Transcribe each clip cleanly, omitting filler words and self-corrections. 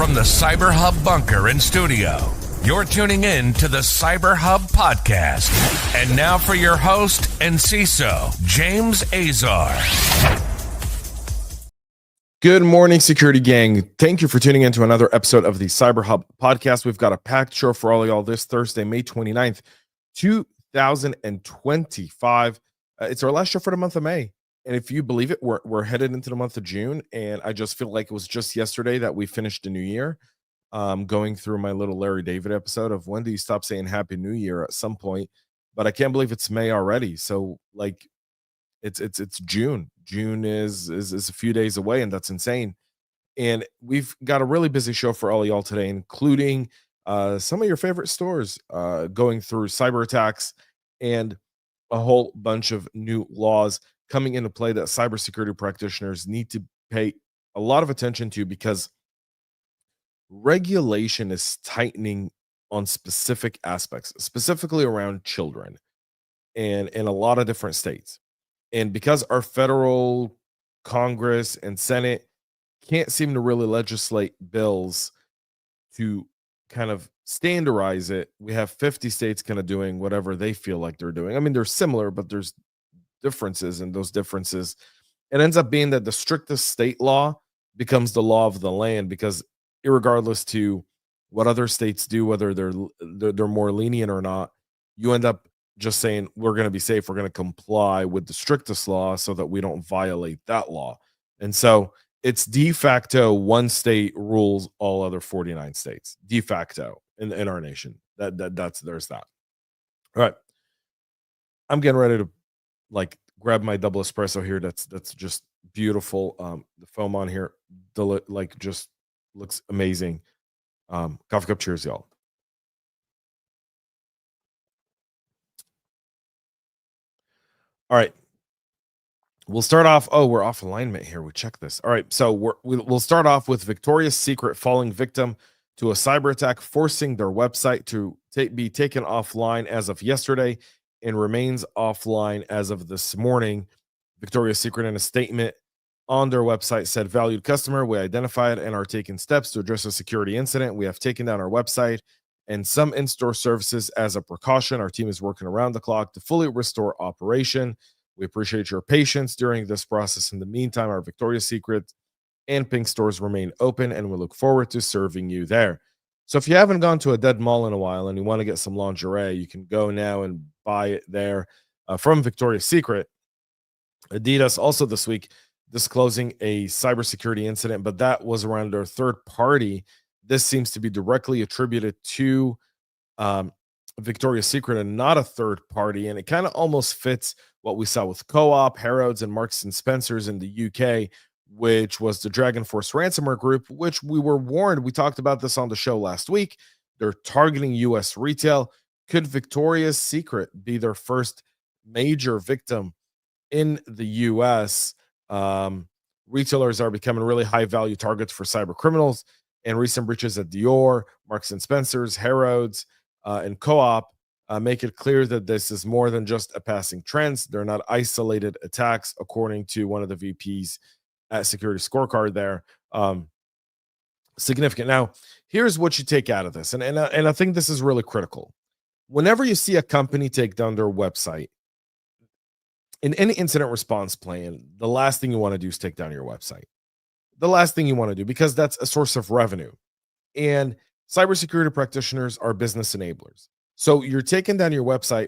From the CyberHub bunker and studio, you're tuning in to the CyberHub Podcast. And now for your host and CISO, James Azar. Good morning, security gang. Thank you for tuning in to another episode of the CyberHub Podcast. We've got a packed show for all of y'all this Thursday, May 29th, 2025. It's our last show for the month of May. And if you believe it, we're headed into the month of June. And I just feel like it was just yesterday that we finished the new year. Going through my little Larry David episode of when do you stop saying Happy New Year at some point. But I can't believe it's May already. So like it's June. June is a few days away, and that's insane. And we've got a really busy show for all of y'all today, including some of your favorite stores, going through Cyberattacks and a whole bunch of new laws coming into play that cybersecurity practitioners need to pay a lot of attention to, because regulation is tightening on specific aspects, specifically around children, and in a lot of different states. And because our federal Congress and Senate can't seem to really legislate bills to kind of standardize it, we have 50 states kind of doing whatever they feel like they're doing. I mean, they're similar, but there's differences, and those differences, it ends up being that the strictest state law becomes the law of the land, because irregardless to what other states do, whether they're more lenient or not, you end up just saying we're going to be safe, we're going to comply with the strictest law so that we don't violate that law. And so it's de facto one state rules all other 49 states, de facto in our nation. There's that. All right, I'm getting ready to like grab my double espresso here. That's just beautiful. The foam on here, like just looks amazing. Coffee cup cheers, y'all. All right, we'll start off. Oh, we're off alignment here. We check this. All right, so we'll start off with Victoria's Secret falling victim to a cyber attack, forcing their website to be taken offline as of yesterday, and remains offline as of this morning. Victoria's Secret, in a statement on their website, said, "Valued customer, we identified and are taking steps to address a security incident. We have taken down our website and some in-store services as a precaution. Our team is working around the clock to fully restore operation. We appreciate your patience during this process. In the meantime, our Victoria's Secret and Pink stores remain open, and we look forward to serving you there." So if you haven't gone to a dead mall in a while and you want to get some lingerie, you can go now and buy it there from Victoria's Secret. Adidas also this week disclosing a cybersecurity incident, but that was around their third party. This seems to be directly attributed to Victoria's Secret and not a third party. And it kind of almost fits what we saw with Co-op, Harrods, and Marks and Spencer's in the UK, which was the Dragon Force ransomware group, which we were warned. We talked about this on the show last week. They're targeting US retail. Could Victoria's Secret be their first major victim in the US? Retailers are becoming really high value targets for cyber criminals, and recent breaches at Dior, Marks and Spencer's, Harrods, and Co-op make it clear that this is more than just a passing trend. They're not isolated attacks, according to one of the VPs at Security Scorecard there. Significant. Now, here's what you take out of this, and I think this is really critical. Whenever you see a company take down their website, in any incident response plan, the last thing you want to do is take down your website. The last thing you want to do, because that's a source of revenue. And cybersecurity practitioners are business enablers. So you're taking down your website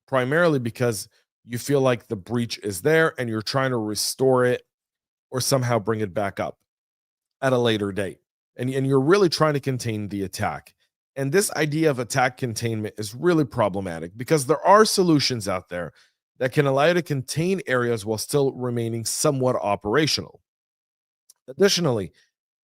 primarily because you feel like the breach is there and you're trying to restore it or somehow bring it back up at a later date. And you're really trying to contain the attack. And this idea of attack containment is really problematic, because there are solutions out there that can allow you to contain areas while still remaining somewhat operational. Additionally,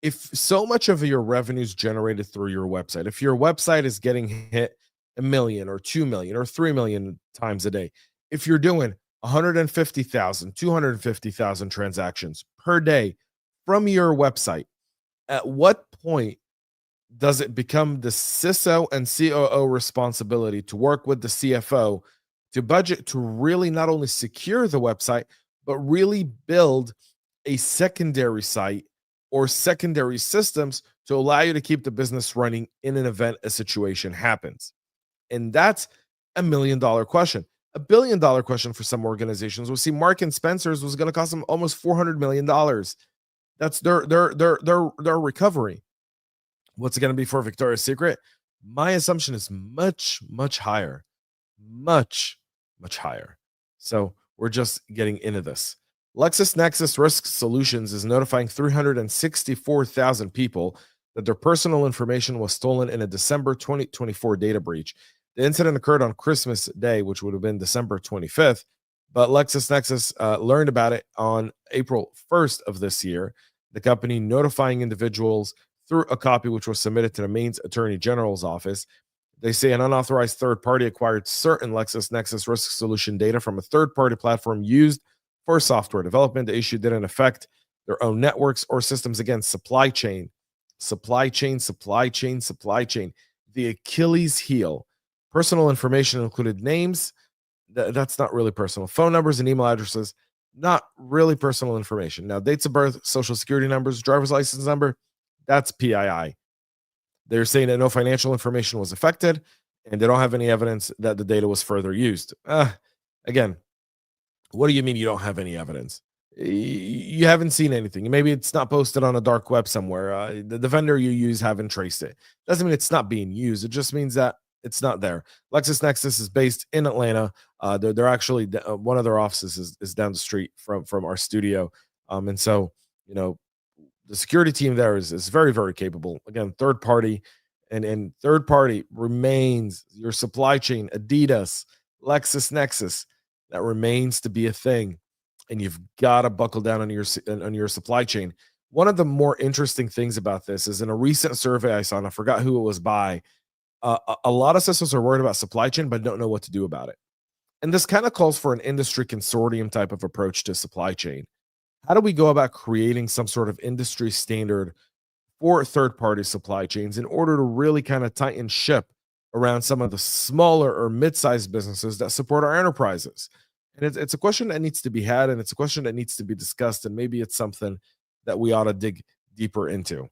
if so much of your revenue is generated through your website, if your website is getting hit 1 million or 2 million or 3 million times a day, if you're doing 150,000, 250,000 transactions per day from your website, at what point does it become the CISO and COO responsibility to work with the CFO to budget to really not only secure the website, but really build a secondary site or secondary systems to allow you to keep the business running in an event a situation happens? And that's $1 million question. $1 billion question for some organizations. We'll see Mark and Spencer's was going to cost them almost $400 million. That's their recovery. What's it going to be for Victoria's Secret? My assumption is much, much higher. Much, much higher. So we're just getting into this. Lexis Nexis Risk Solutions is notifying 364,000 people that their personal information was stolen in a December 2024 data breach. The incident occurred on Christmas Day, which would have been December 25th, but LexisNexis learned about it on April 1st of this year. The company notifying individuals through a copy which was submitted to the Maine's Attorney General's office. They say an unauthorized third party acquired certain LexisNexis risk solution data from a third-party platform used for software development. The issue didn't affect their own networks or systems. Again, supply chain. The Achilles heel. Personal information included names. That's not really personal. Phone numbers and email addresses, not really personal information. Now, dates of birth, social security numbers, driver's license number, that's PII. They're saying that no financial information was affected, and they don't have any evidence that the data was further used. Again, what do you mean you don't have any evidence? You haven't seen anything. Maybe it's not posted on a dark web somewhere. The vendor you use haven't traced it. Doesn't mean it's not being used. It just means that it's not there. LexisNexis is based in Atlanta. They're actually one of their offices is down the street from our studio. And so, the security team there is very, very capable. Again, third party, and third party remains your supply chain. Adidas, LexisNexis, that remains to be a thing, and you've got to buckle down on your supply chain. One of the more interesting things about this is in a recent survey I saw, and I forgot who it was by. A lot of CISOs are worried about supply chain, but don't know what to do about it. And this kind of calls for an industry consortium type of approach to supply chain. How do we go about creating some sort of industry standard for third-party supply chains in order to really kind of tighten ship around some of the smaller or mid-sized businesses that support our enterprises? And it's a question that needs to be had, and it's a question that needs to be discussed, and maybe it's something that we ought to dig deeper into.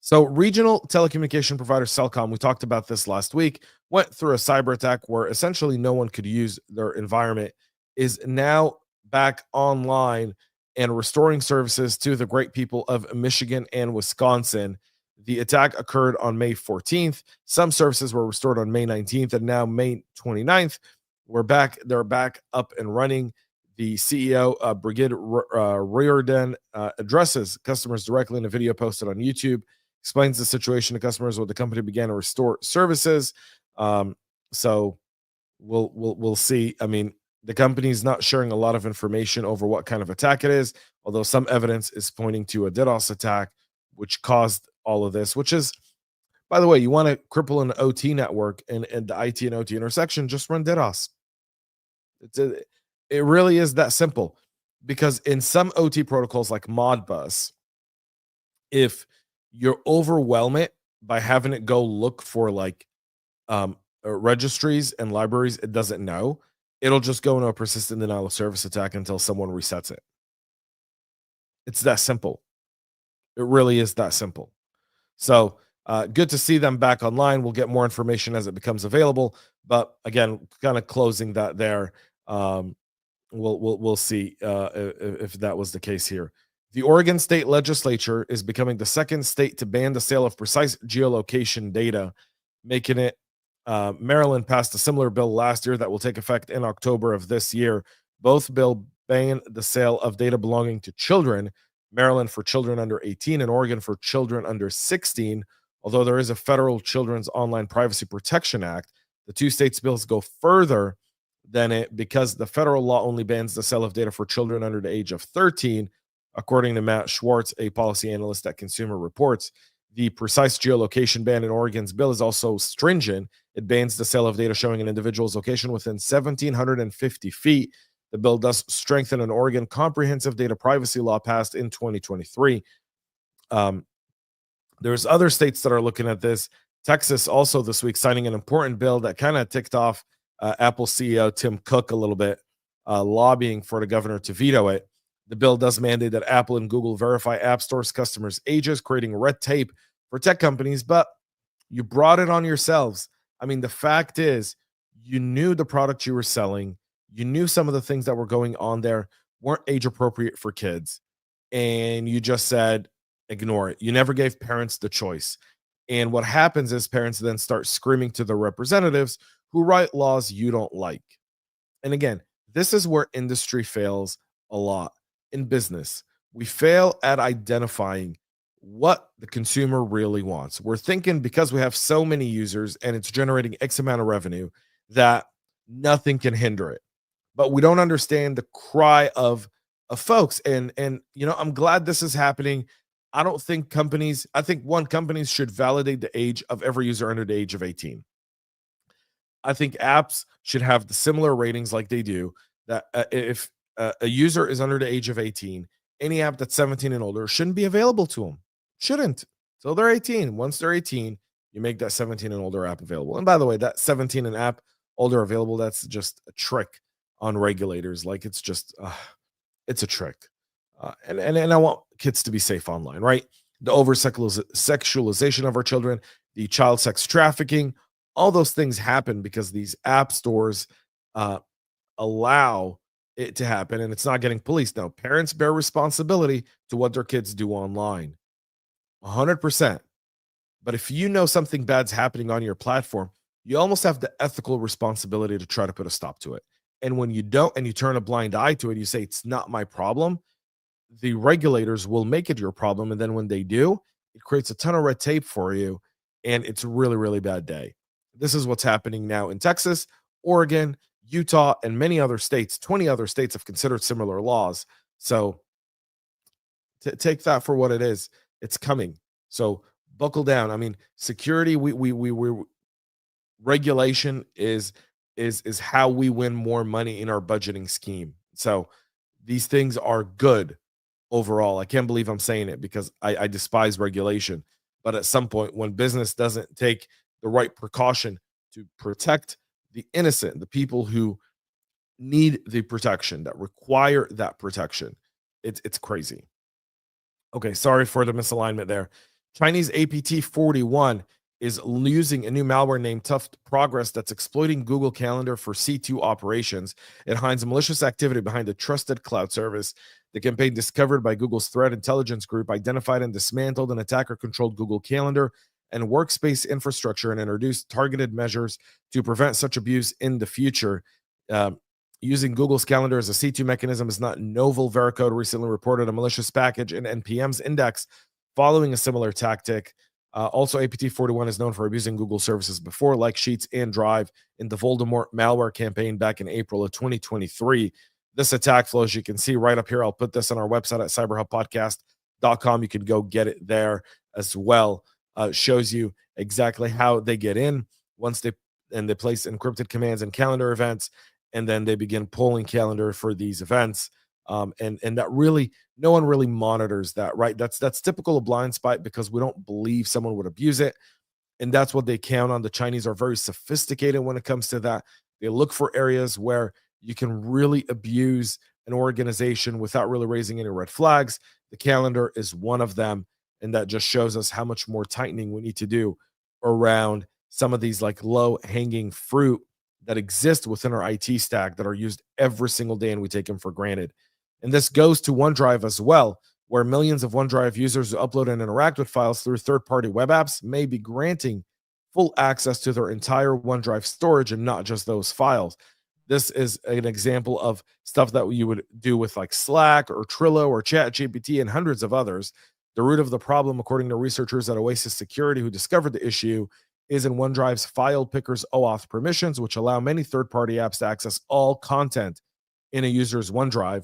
So regional telecommunication provider Cellcom, we talked about this last week, went through a cyber attack where essentially no one could use their environment, is now back online and restoring services to the great people of Michigan and Wisconsin. The attack occurred on May 14th. Some services were restored on May 19th, and now May 29th. They're back up and running. The CEO, Brigitte Riordan, addresses customers directly in a video posted on YouTube, explains the situation to customers when the company began to restore services. So we'll see. I mean, the company is not sharing a lot of information over what kind of attack it is, although some evidence is pointing to a DDoS attack, which caused all of this, which is, by the way, you want to cripple an OT network and the IT and OT intersection, just run DDoS. It really is that simple, because in some OT protocols like Modbus, if you overwhelm it by having it go look for registries and libraries it doesn't know, it'll just go into a persistent denial of service attack until someone resets it. It's that simple. It really is that simple. So good to see them back online. We'll get more information as it becomes available. But again, kind of closing that there. We'll see if that was the case here. The Oregon State Legislature is becoming the second state to ban the sale of precise geolocation data, making it Maryland passed a similar bill last year that will take effect in October of this year. Both bills ban the sale of data belonging to children, Maryland for children under 18 and Oregon for children under 16. Although there is a federal Children's Online Privacy Protection Act, the two states' bills go further than it because the federal law only bans the sale of data for children under the age of 13, according to Matt Schwartz, a policy analyst at Consumer Reports. The precise geolocation ban in Oregon's bill is also stringent. It bans the sale of data showing an individual's location within 1,750 feet. The bill does strengthen an Oregon comprehensive data privacy law passed in 2023. There's other states that are looking at this. Texas also this week signing an important bill that kind of ticked off Apple CEO Tim Cook a little bit, lobbying for the governor to veto it. The bill does mandate that Apple and Google verify App Store's customers' ages, creating red tape for tech companies, but you brought it on yourselves. I mean, the fact is, you knew the product you were selling, you knew some of the things that were going on there weren't age appropriate for kids, and you just said, ignore it. You never gave parents the choice. And what happens is parents then start screaming to their representatives who write laws you don't like. And again, this is where industry fails a lot in business. We fail at identifying what the consumer really wants. We're thinking because we have so many users and it's generating X amount of revenue that nothing can hinder it. But we don't understand the cry of folks. And I'm glad this is happening. I don't think companies, I think companies should validate the age of every user under the age of 18. I think apps should have the similar ratings like they do, that if a user is under the age of 18, any app that's 17 and older shouldn't be available to them. Shouldn't. So they're 18. Once they're 18, you make that 17 and older app available. And by the way, that 17 and app older available, that's just a trick on regulators. Like it's just, it's a trick. And I want kids to be safe online, right? The over sexualization of our children, the child sex trafficking, all those things happen because these app stores allow it to happen, and it's not getting policed. Now, parents bear responsibility to what their kids do online, 100%. But if you know something bad's happening on your platform, you almost have the ethical responsibility to try to put a stop to it. And when you don't, and you turn a blind eye to it, you say, it's not my problem, the regulators will make it your problem. And then when they do, it creates a ton of red tape for you. And it's a really, really bad day. This is what's happening now in Texas, Oregon, Utah, and many other states. 20 other states have considered similar laws. So take that for what it is. It's coming. So buckle down. I mean, security, we regulation is how we win more money in our budgeting scheme. So these things are good overall. I can't believe I'm saying it because I despise regulation. But at some point, when business doesn't take the right precaution to protect the innocent, the people who need the protection, that require that protection, it's crazy. Okay, sorry for the misalignment there. Chinese APT41 is using a new malware named Tough Progress that's exploiting Google Calendar for C2 operations. It hides malicious activity behind a trusted cloud service. The campaign, discovered by Google's threat intelligence group, identified and dismantled an attacker-controlled Google Calendar and workspace infrastructure and introduced targeted measures to prevent such abuse in the future. Using Google's Calendar as a C2 mechanism is not novel. Veracode recently reported a malicious package in NPM's index following a similar tactic. Also, APT41 is known for abusing Google services before, like Sheets and Drive, in the Voldemort malware campaign back in April of 2023. This attack flow, as you can see right up here, I'll put this on our website at cyberhubpodcast.com. You can go get it there as well. Shows you exactly how they get in once they place encrypted commands and calendar events, and then they begin pulling calendar for these events. And that really, no one really monitors that, right? That's typical of blind spot because we don't believe someone would abuse it. And that's what they count on. The Chinese are very sophisticated when it comes to that. They look for areas where you can really abuse an organization without really raising any red flags. The calendar is one of them. And that just shows us how much more tightening we need to do around some of these like low hanging fruit that exist within our IT stack that are used every single day and we take them for granted. And this goes to OneDrive as well, where millions of OneDrive users who upload and interact with files through third-party web apps may be granting full access to their entire OneDrive storage and not just those files. This is an example of stuff that you would do with like Slack or Trello or ChatGPT and hundreds of others. The root of the problem, according to researchers at Oasis Security who discovered the issue, is in OneDrive's file picker's OAuth permissions, which allow many third-party apps to access all content in a user's OneDrive.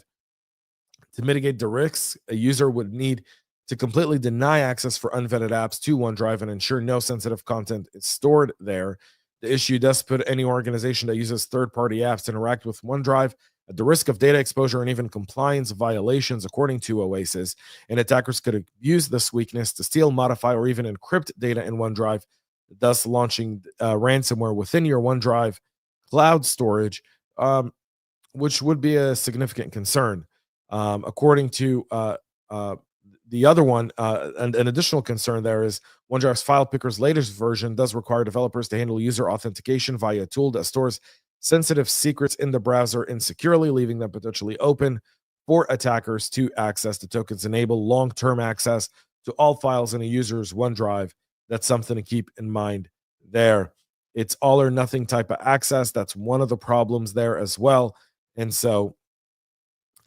To mitigate the risks, a user would need to completely deny access for unvetted apps to OneDrive and ensure no sensitive content is stored there. The issue does put any organization that uses third-party apps to interact with OneDrive at the risk of data exposure and even compliance violations, according to Oasis. And attackers could use this weakness to steal, modify, or even encrypt data in OneDrive, thus launching ransomware within your OneDrive cloud storage, which would be a significant concern. According to the other one, and an additional concern there is OneDrive's file picker's latest version does require developers to handle user authentication via a tool that stores sensitive secrets in the browser insecurely, leaving them potentially open for attackers to access. The tokens enable long-term access to all files in a user's OneDrive. That's something to keep in mind there. It's all or nothing type of access. That's one of the problems there as well. And so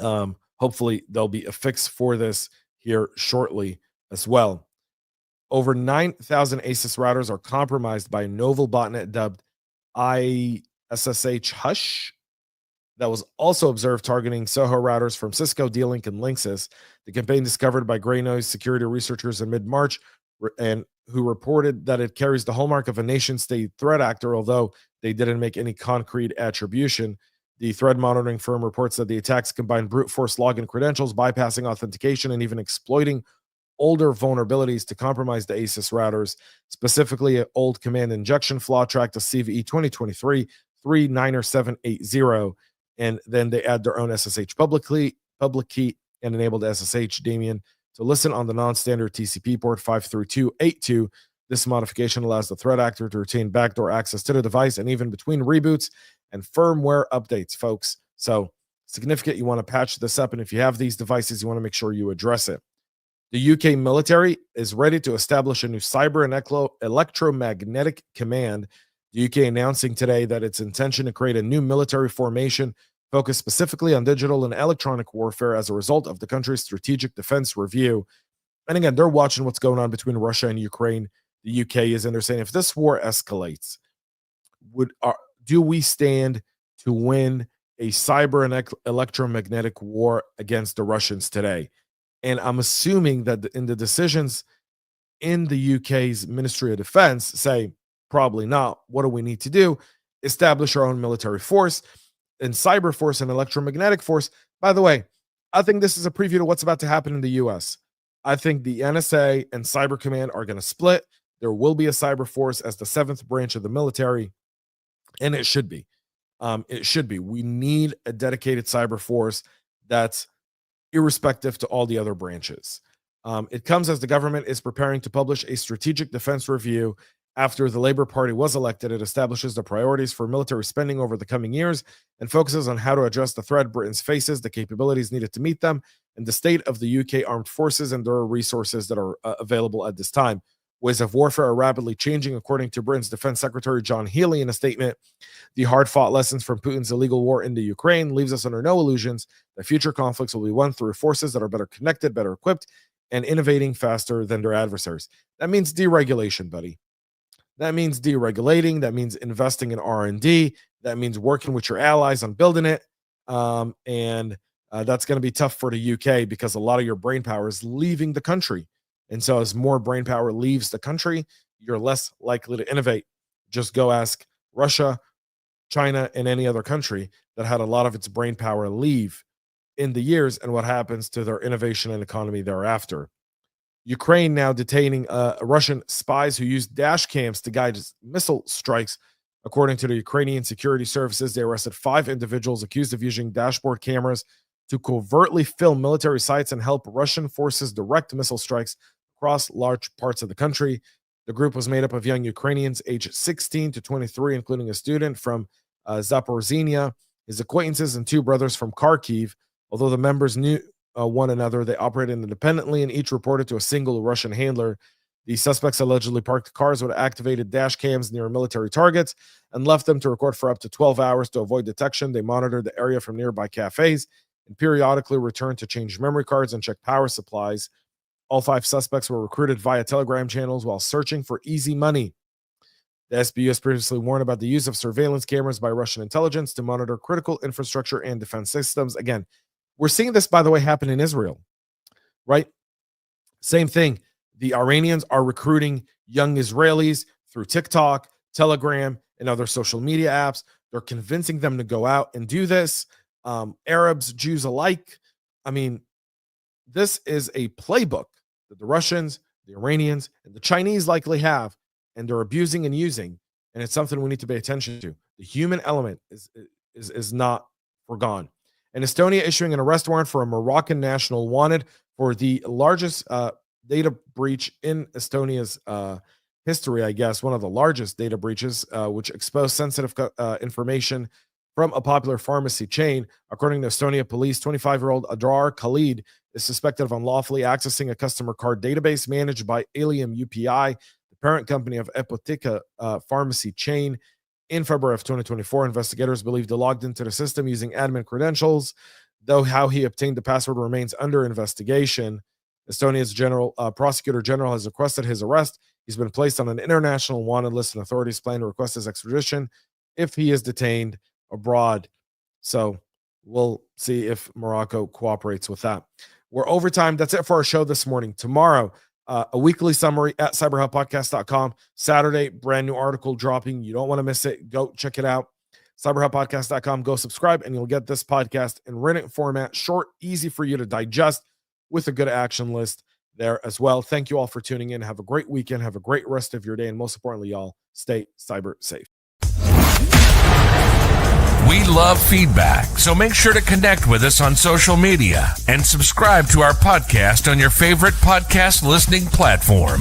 hopefully there'll be a fix for this here shortly as well. Over 9,000 ASUS routers are compromised by a novel botnet dubbed ISSH Hush that was also observed targeting Soho routers from Cisco, D-Link, and Lexis. The campaign discovered by Grey Noise security researchers in mid-March and who reported that it carries the hallmark of a nation-state threat actor, although they didn't make any concrete attribution. The threat monitoring firm reports that the attacks combine brute force login credentials, bypassing authentication, and even exploiting older vulnerabilities to compromise the ASUS routers, specifically an old command injection flaw tracked to CVE 2023-39780. And then they add their own SSH public key and enabled SSH, Damien, to listen on the non-standard TCP port 53282. This modification allows the threat actor to retain backdoor access to the device and even between reboots and firmware updates, folks. So significant. You want to patch this up. And if you have these devices, you want to make sure you address it. The UK military is ready to establish a new cyber and electromagnetic command. The UK announcing today that its intention to create a new military formation focused specifically on digital and electronic warfare as a result of the country's strategic defense review. And again, they're watching what's going on between Russia and Ukraine. The UK is in there saying, if this war escalates, do we stand to win a cyber and electromagnetic war against the Russians today? And I'm assuming that in the decisions in the UK's Ministry of Defense say, probably not. What do we need to do? Establish our own military force and cyber force and electromagnetic force. By the way, I think this is a preview to what's about to happen in the US. I think the NSA and Cyber Command are going to split. There will be a cyber force as the seventh branch of the military, and it should be. It should be. We need a dedicated cyber force that's irrespective to all the other branches. It comes as the government is preparing to publish a strategic defense review after the Labour Party was elected. It establishes the priorities for military spending over the coming years and focuses on how to address the threat Britain faces, the capabilities needed to meet them, and the state of the UK armed forces and their resources that are available at this time. Ways of warfare are rapidly changing, according to Britain's Defense Secretary John Healey in a statement. The hard-fought lessons from Putin's illegal war into Ukraine leaves us under no illusions that future conflicts will be won through forces that are better connected, better equipped, and innovating faster than their adversaries. That means deregulation, buddy. That means deregulating. That means investing in R&D. That means working with your allies on building it. And that's going to be tough for the UK because a lot of your brain power is leaving the country. And so as more brain power leaves the country, you're less likely to innovate. Just go ask Russia, China, and any other country that had a lot of its brain power leave in the years and what happens to their innovation and economy thereafter. Ukraine now detaining Russian spies who used dash cams to guide missile strikes. According to the Ukrainian security services, they arrested 5 individuals accused of using dashboard cameras to covertly film military sites and help Russian forces direct missile strikes across large parts of the country. The group was made up of young Ukrainians aged 16 to 23, including a student from Zaporizhia, his acquaintances, and 2 brothers from Kharkiv. Although the members knew one another, they operated independently and each reported to a single Russian handler. The suspects allegedly parked cars with activated dash cams near military targets and left them to record for up to 12 hours to avoid detection. They monitored the area from nearby cafes and periodically returned to change memory cards and check power supplies. All 5 suspects were recruited via Telegram channels while searching for easy money. The SBU previously warned about the use of surveillance cameras by Russian intelligence to monitor critical infrastructure and defense systems. Again, we're seeing this, by the way, happen in Israel, right? Same thing. The Iranians are recruiting young Israelis through TikTok, Telegram, and other social media apps. They're convincing them to go out and do this. Arabs, Jews alike. I mean, this is a playbook that the Russians, the Iranians, and the Chinese likely have, and they're abusing and using, and it's something we need to pay attention to. The human element is not forgone. and Estonia issuing an arrest warrant for a Moroccan national wanted for the largest data breach in Estonia's history, I guess, one of the largest data breaches, which exposed sensitive information from a popular pharmacy chain. According to Estonia police, 25-year-old Adrar Khalid is suspected of unlawfully accessing a customer card database managed by Allium UPI, the parent company of Apotheka pharmacy chain. In February of 2024, investigators believed he logged into the system using admin credentials, though how he obtained the password remains under investigation. Estonia's prosecutor general has requested his arrest. He's been placed on an international wanted list, and authorities plan to request his extradition if he is detained abroad. So we'll see if Morocco cooperates with that. We're over time. That's it for our show this morning. Tomorrow, a weekly summary at cyberhubpodcast.com. Saturday, brand new article dropping. You don't want to miss it. Go check it out. cyberhubpodcast.com. Go subscribe, and you'll get this podcast in written format, short, easy for you to digest, with a good action list there as well. Thank you all for tuning in. Have a great weekend. Have a great rest of your day. And most importantly, y'all, stay cyber safe. We love feedback, so make sure to connect with us on social media and subscribe to our podcast on your favorite podcast listening platform.